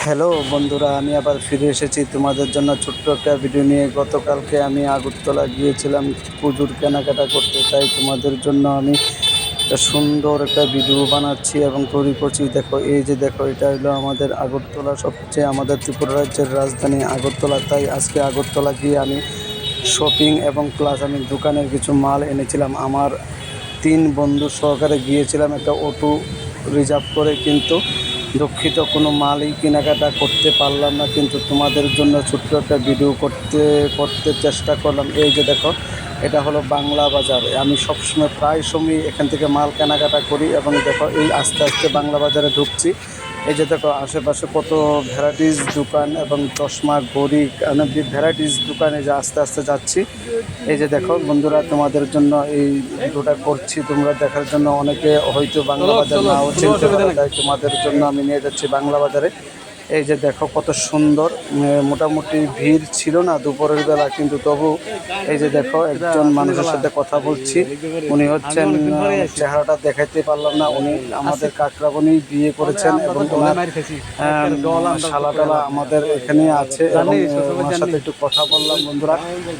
Hello বন্ধুরা, আমি আবার ফিরে এসেছি তোমাদের জন্য ছোট্ট একটা ভিডিও নিয়ে। গতকালকে আমি আগরতলা গিয়েছিলাম পুজোর কেনাকাটা করতে, তাই তোমাদের জন্য আমি একটা সুন্দর একটা ভিডিও বানাচ্ছি এবং তৈরি করছি। দেখো, এই যে দেখো, এটা হলো আমাদের আগরতলা, সবচেয়ে আমাদের ত্রিপুরা রাজ্যের রাজধানী আগরতলা। তাই আজকে আগরতলা গিয়ে আমি শপিং এবং প্লাস আমি দোকানের কিছু মাল এনেছিলাম। আমার 3 বন্ধু সহকারে গিয়েছিলাম একটা অটো রিজার্ভ করে, কিন্তু দুঃখিত কোনো মালই কেনাকাটা করতে পারলাম না। কিন্তু তোমাদের জন্য ছোট্ট একটা ভিডিও করতে চেষ্টা করলাম। এই যে দেখো, এটা হলো বাংলা বাজার। আমি সবসময় প্রায় সময় এখান থেকে মাল কেনাকাটা করি এবং দেখো, এই আস্তে আস্তে বাংলা বাজারে ঢুকছি। এই যে দেখো, আশেপাশে কত ভ্যারাইটিস দোকান এবং চশমা, ঘড়ি, ভ্যারাইটিস দোকানে যে আস্তে আস্তে যাচ্ছি। এই যে দেখো বন্ধুরা, তোমাদের জন্য এই ভিডিওটা করছি তোমরা দেখার জন্য। অনেকে হয়তো বাংলা বাজার নাও চিনতে পারে, তাই তোমাদের জন্য আমি নিয়ে যাচ্ছি বাংলা বাজারে। এই যে দেখো কত সুন্দর, মোটামুটি ভিড় ছিল না দুপুরের বেলা, কিন্তু তবু এই যে দেখো, একজন মানুষের সাথে কথা বলছি। উনি হচ্ছেন, চেহারাটা দেখাইতে পারলাম না, উনি আমাদের কাকরাবনি বিয়ে করেছেন এবং ওনার শালাটালা আমাদের এখানে আছে এবং ওনার সাথে একটু কথা বললাম বন্ধুরা।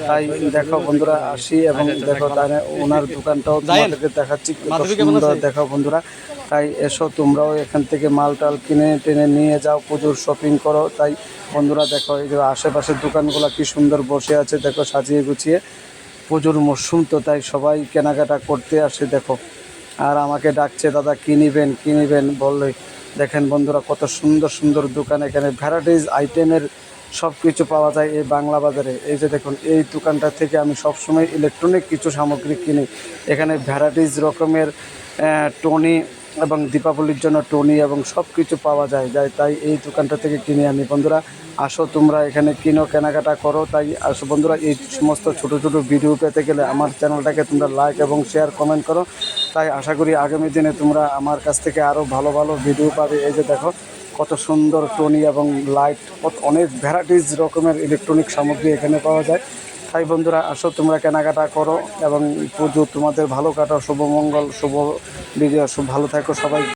তাই দেখো বন্ধুরা, আসি এবং দেখো ওনার দোকানটাও তোমাদেরকে দেখাচ্ছি কত সুন্দর। দেখো বন্ধুরা, তাই এসো তোমরাও এখান থেকে মাল টাল কিনে টেনে নিয়ে যাও, পুজোর শপিং করো। তাই বন্ধুরা দেখো, এই যে আশেপাশের দোকানগুলো কি সুন্দর বসে আছে, দেখো সাজিয়ে গুছিয়ে। পুজোর মরশুম তো, তাই সবাই কেনাকাটা করতে আসে দেখো। আর আমাকে ডাকছে, দাদা কী নিবেন বললেই। দেখেন বন্ধুরা, কত সুন্দর সুন্দর দোকান, এখানে ভ্যারাইটিস আইটেমের সব কিছু পাওয়া যায় এই বাংলা বাজারে। এই যে দেখুন, এই দোকানটা থেকে আমি সবসময় ইলেকট্রনিক কিছু সামগ্রী কিনি। এখানে ভ্যারাইটিস রকমের টনি এবং দীপাবলির জন্য টনি এবং সব কিছু পাওয়া যায়। তাই এই দোকানটা থেকে কিনে আনি। বন্ধুরা আসো, তোমরা এখানে কেনাকাটা করো। তাই আসো বন্ধুরা, এই সমস্ত ছোটো ছোটো ভিডিও পেতে গেলে আমার চ্যানেলটাকে তোমরা লাইক এবং শেয়ার কমেন্ট করো। তাই আশা করি আগামী দিনে তোমরা আমার কাছ থেকে আরও ভালো ভালো ভিডিও পাবে। এই যে দেখো, কত সুন্দর টনি এবং লাইট, অনেক ভ্যারাইটিস রকমের ইলেকট্রনিক সামগ্রী এখানে পাওয়া যায়। তাই বন্ধুরা আসো, তোমরা কেনাকাটা করো এবং পুজো তোমাদের ভালো কাটাও। শুভমঙ্গল, শুভ বিজয়, ভালো থাকো সবাই।